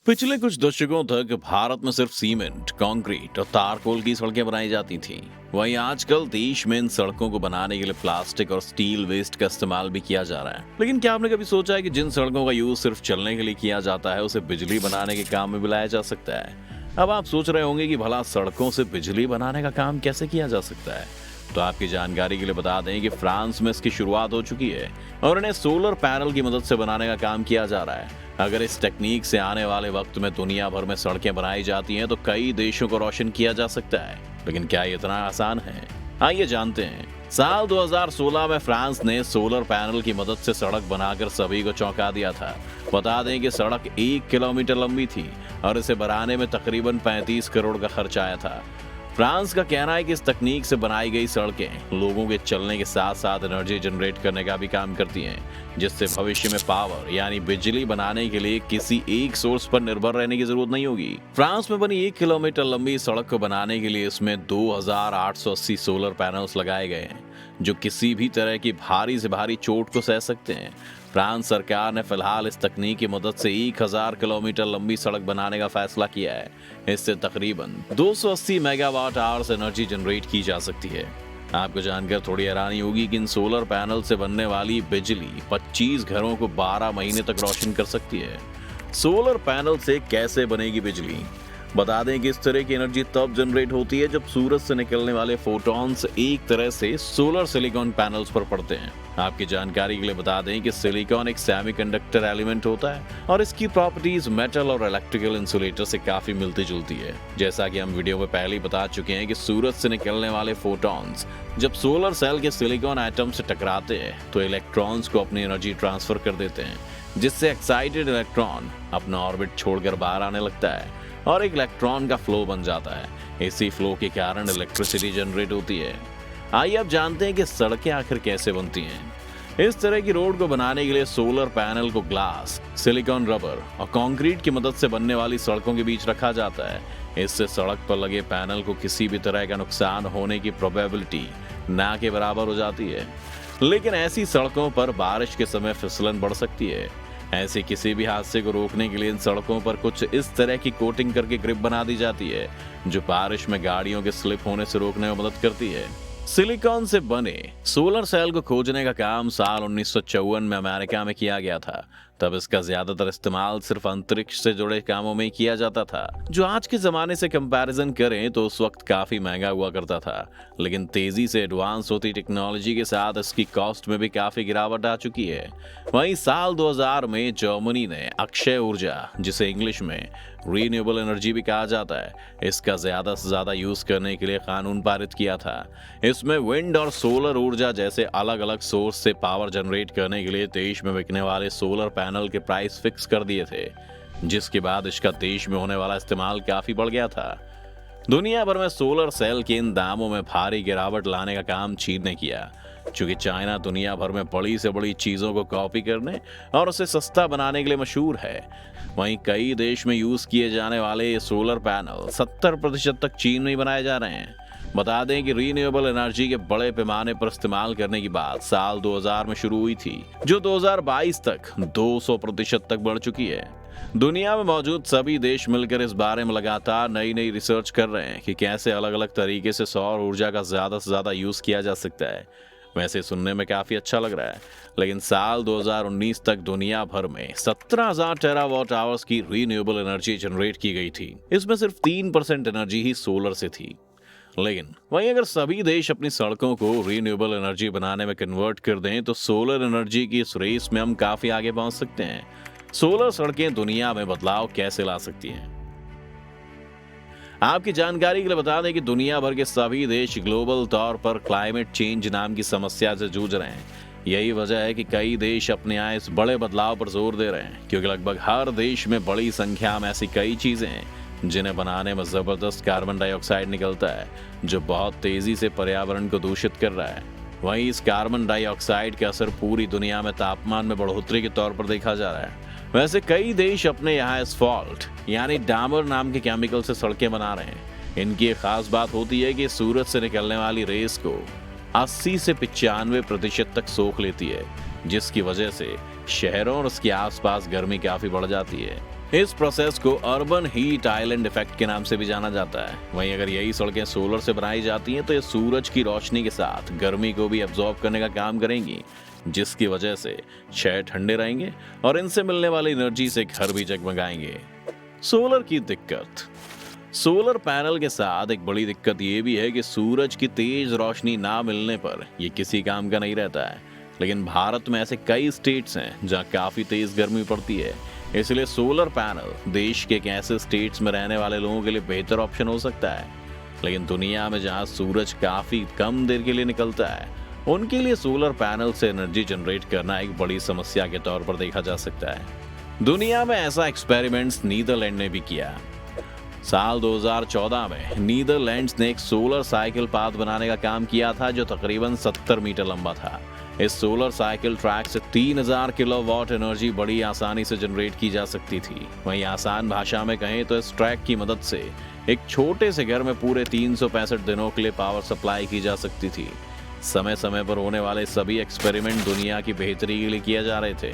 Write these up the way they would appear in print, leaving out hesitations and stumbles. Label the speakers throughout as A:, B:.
A: पिछले कुछ दशकों तक भारत में सिर्फ सीमेंट, कंक्रीट और तारकोल की सड़कें बनाई जाती थीं। वहीं आजकल देश में इन सड़कों को बनाने के लिए प्लास्टिक और स्टील वेस्ट का इस्तेमाल भी किया जा रहा है। लेकिन क्या आपने कभी सोचा है कि जिन सड़कों का यूज सिर्फ चलने के लिए किया जाता है, उसे बिजली बनाने के काम में भी लाया जा सकता है? अब आप सोच रहे होंगे कि भला सड़कों से बिजली बनाने का काम कैसे किया जा सकता है? तो आपकी जानकारी के लिए बता दें कि फ्रांस में इसकी शुरुआत हो चुकी है और इन्हें सोलर पैनल की मदद से बनाने का काम किया जा रहा है। अगर इस टेक्निक से आने वाले वक्त में दुनिया भर में सड़कें बनाई जाती हैं तो कई देशों को रोशन किया जा सकता है। लेकिन क्या ये इतना आसान है? आइए जानते हैं। साल 2016 में फ्रांस ने सोलर पैनल की मदद से सड़क बनाकर सभी को चौंका दिया था। बता दें कि सड़क 1 किलोमीटर लंबी थी और इसे बनाने में तकरीबन 35 करोड़ का खर्च आया था। फ्रांस का कहना है कि इस तकनीक से बनाई गई सड़कें लोगों के चलने के साथ साथ एनर्जी जनरेट करने का भी काम करती हैं, जिससे भविष्य में पावर यानी बिजली बनाने के लिए किसी एक सोर्स पर निर्भर रहने की जरूरत नहीं होगी। फ्रांस में बनी 1 किलोमीटर लंबी सड़क को बनाने के लिए इसमें 2880 सोलर पैनल्स लगाए गए हैं, जो किसी भी तरह की भारी से भारी चोट को सह सकते हैं। फ्रांस सरकार ने फिलहाल इस तकनीक की मदद से 1000 किलोमीटर लंबी सड़क बनाने का फैसला किया है। इससे तकरीबन 280 मेगावाट आवर्स एनर्जी जनरेट की जा सकती है। आपको जानकर थोड़ी हैरानी होगी कि इन सोलर पैनल से बनने वाली बिजली 25 घरों को 12 महीने तक रोशन कर सकती है। सोलर पैनल से कैसे बनेगी बिजली? बता दें कि इस तरह की एनर्जी तब जनरेट होती है जब सूरज से निकलने वाले फोटॉन्स एक तरह से सोलर सिलिकॉन पैनल्स पर पड़ते हैं। आपकी जानकारी के लिए बता दें कि सिलिकॉन एक सेमीकंडक्टर एलिमेंट होता है और इसकी प्रॉपर्टीज मेटल और इलेक्ट्रिकल इंसुलेटर से काफी मिलती जुलती है। जैसा कि हम वीडियो में पहले ही बता चुके हैं कि सूरज से निकलने वाले फोटॉन्स जब सोलर सेल के सिलिकॉन एटम से टकराते हैं तो इलेक्ट्रॉन्स को अपनी एनर्जी ट्रांसफर कर देते हैं, जिससे एक्साइटेड इलेक्ट्रॉन अपना ऑर्बिट छोड़कर बाहर आने लगता है और एक इलेक्ट्रॉन का फ्लो बन जाता है। इसी फ्लो के कारण इलेक्ट्रिसिटी जनरेट होती है। आइए अब जानते हैं कि सड़कें आखिर कैसे बनती हैं। इस तरह की रोड को बनाने के लिए सोलर पैनल को ग्लास, सिलिकॉन, रबर और कंक्रीट की मदद से बनने वाली सड़कों के बीच रखा जाता है। इससे सड़क पर लगे पैनल को किसी भी तरह का नुकसान होने की प्रोबेबिलिटी ना के बराबर हो जाती है। लेकिन ऐसी सड़कों पर बारिश के समय फिसलन बढ़ सकती है। ऐसे किसी भी हादसे को रोकने के लिए इन सड़कों पर कुछ इस तरह की कोटिंग करके ग्रिप बना दी जाती है, जो बारिश में गाड़ियों के स्लिप होने से रोकने में मदद करती है। सिलिकॉन से बने सोलर सेल को खोजने का काम साल 1954 में अमेरिका में किया गया था। तब इसका ज्यादातर इस्तेमाल सिर्फ अंतरिक्ष से जुड़े कामों में किया जाता था, जो आज के जमाने से कंपैरिजन करें तो उस वक्त काफी महंगा हुआ करता था। लेकिन तेजी से एडवांस होती टेक्नोलॉजी के साथ इसकी कॉस्ट में भी काफी गिरावट आ चुकी है। वहीं साल 2000 में जर्मनी ने अक्षय ऊर्जा, जिसे इंग्लिश में रीन्यूएबल एनर्जी भी कहा जाता है, इसका ज्यादा से ज्यादा यूज करने के लिए कानून पारित किया था। इसमें विंड और सोलर ऊर्जा जैसे अलग अलग सोर्स से पावर जनरेट करने के लिए देश में बिकने वाले सोलर पैनल के प्राइस फिक्स कर दिए थे, जिसके बाद इसका देश में होने वाला इस्तेमाल काफी बढ़ गया था। दुनिया भर में सोलर सेल के इन दामों में भारी गिरावट लाने का काम चीन ने किया, क्योंकि चाइना दुनिया भर में बड़ी से बड़ी चीजों को कॉपी करने और उसे सस्ता बनाने के लिए मशहूर है। वहीं कई देश में यूज किए जाने वाले ये सोलर पैनल 70% तक चीन में ही बनाए जा रहे हैं। बता दें कि रीन्यूएबल एनर्जी के बड़े पैमाने पर इस्तेमाल करने की बात साल 2000 में शुरू हुई थी, जो 2022 तक 200% तक बढ़ चुकी है। दुनिया में मौजूद सभी देश मिलकर इस बारे में लगातार नई नई रिसर्च कर रहे हैं कि कैसे अलग अलग तरीके से सौर ऊर्जा का ज्यादा से ज्यादा यूज किया जा सकता है। वैसे सुनने में काफी अच्छा लग रहा है, लेकिन साल 2019 तक दुनिया भर में 17,000 टेरावाट आवर्स की रीन्यूएबल एनर्जी जनरेट की गई थी। इसमें सिर्फ 3% एनर्जी ही सोलर से थी। लेकिन वहीं अगर सभी देश अपनी सड़कों को रीन्यूएबल एनर्जी बनाने में कन्वर्ट कर दें तो सोलर एनर्जी की इस रेस में हम काफी आगे पहुंच सकते हैं। सोलर सड़कें दुनिया में बदलाव कैसे ला सकती हैं? आपकी जानकारी के लिए बता दें कि दुनिया भर के सभी देश ग्लोबल तौर पर क्लाइमेट चेंज नाम की समस्या से जूझ रहे हैं। यही वजह है कि कई देश अपने यहाँ इस बड़े बदलाव पर जोर दे रहे हैं, क्योंकि लगभग हर देश में बड़ी संख्या में ऐसी कई चीजें हैं जिन्हें बनाने में जबरदस्त कार्बन डाइऑक्साइड निकलता है, जो बहुत तेजी से पर्यावरण को दूषित कर रहा है। वहीं इस कार्बन डाइऑक्साइड का असर पूरी दुनिया में तापमान में बढ़ोतरी के तौर पर देखा जा रहा है। वैसे कई देश अपने यहाँ एस्फॉल्ट यानी डामर नाम के केमिकल से सड़कें बना रहे हैं। इनकी एक खास बात होती है कि सूरज से निकलने वाली रेस को 80 से 95% तक सोख लेती है, जिसकी वजह से शहरों और उसके आसपास गर्मी काफी बढ़ जाती है। इस प्रोसेस को अर्बन हीट आइलैंड इफेक्ट के नाम से भी जाना जाता है। वहीं अगर यही सड़कें सोलर से बनाई जाती हैं तो ये सूरज की रोशनी के साथ गर्मी को भी एब्जॉर्ब करने का काम करेंगी, जिसकी वजह से शहर ठंडे रहेंगे और इनसे मिलने वाली एनर्जी से घर भी जगमगाएंगे। सोलर की दिक्कत। सोलर पैनल के साथ एक बड़ी दिक्कत ये भी है कि सूरज की तेज रोशनी ना मिलने पर ये किसी काम का नहीं रहता है। लेकिन भारत में ऐसे कई स्टेट्स हैं जहां काफी तेज गर्मी पड़ती है, इसलिए सोलर पैनल देश के एक ऐसे स्टेट्स में रहने वाले लोगों के लिए बेहतर ऑप्शन हो सकता है। लेकिन दुनिया में जहां सूरज काफी कम देर के लिए निकलता है, उनके लिए सोलर पैनल से एनर्जी जनरेट करना एक बड़ी समस्या के तौर पर देखा जा सकता है। दुनिया में ऐसा एक्सपेरिमेंट्स नीदरलैंड ने भी किया। साल 2014 में नीदरलैंड्स ने एक सोलर साइकिल पाथ बनाने का काम किया था जो तकरीबन 70 मीटर लंबा था। इस सोलर साइकिल ट्रैक से 3000 किलोवाट एनर्जी बड़ी आसानी से जनरेट की जा सकती थी। वहीं आसान भाषा में कहें तो इस ट्रैक की मदद से एक छोटे से घर में पूरे 365 दिनों के लिए पावर सप्लाई की जा सकती थी। समय समय पर होने वाले सभी एक्सपेरिमेंट दुनिया की बेहतरी के लिए किए जा रहे थे।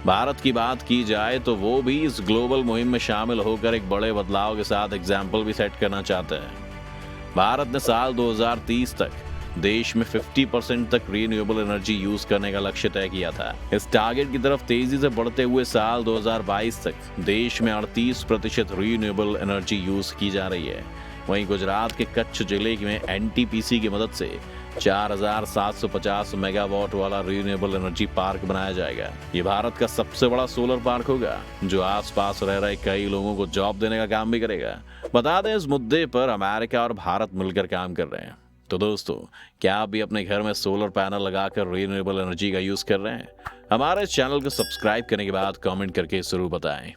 A: भारत की बात की जाए तो वो भी इस ग्लोबल मुहिम में शामिल होकर एक बड़े बदलाव के साथ एग्जाम्पल भी सेट करना चाहते हैं। भारत ने साल 2030 तक देश में 50% तक रीन्यूएबल एनर्जी यूज करने का लक्ष्य तय किया था। इस टारगेट की तरफ तेजी से बढ़ते हुए साल 2022 तक देश में 38% रीन्यूएबल एनर्जी यूज की जा रही है। वहीं गुजरात के कच्छ जिले में एनटीपीसी की मदद से 4750 मेगावाट वाला रीन्यूएबल एनर्जी पार्क बनाया जाएगा। ये भारत का सबसे बड़ा सोलर पार्क होगा जो आसपास रह रहे कई लोगों को जॉब देने का काम भी करेगा। बता दें, इस मुद्दे पर अमेरिका और भारत मिलकर काम कर रहे हैं। तो दोस्तों, क्या आप भी अपने घर में सोलर पैनल लगाकर रीन्यूएबल एनर्जी का यूज कर रहे हैं? हमारे चैनल को सब्सक्राइब करने के बाद कमेंट करके जरूर बताएं।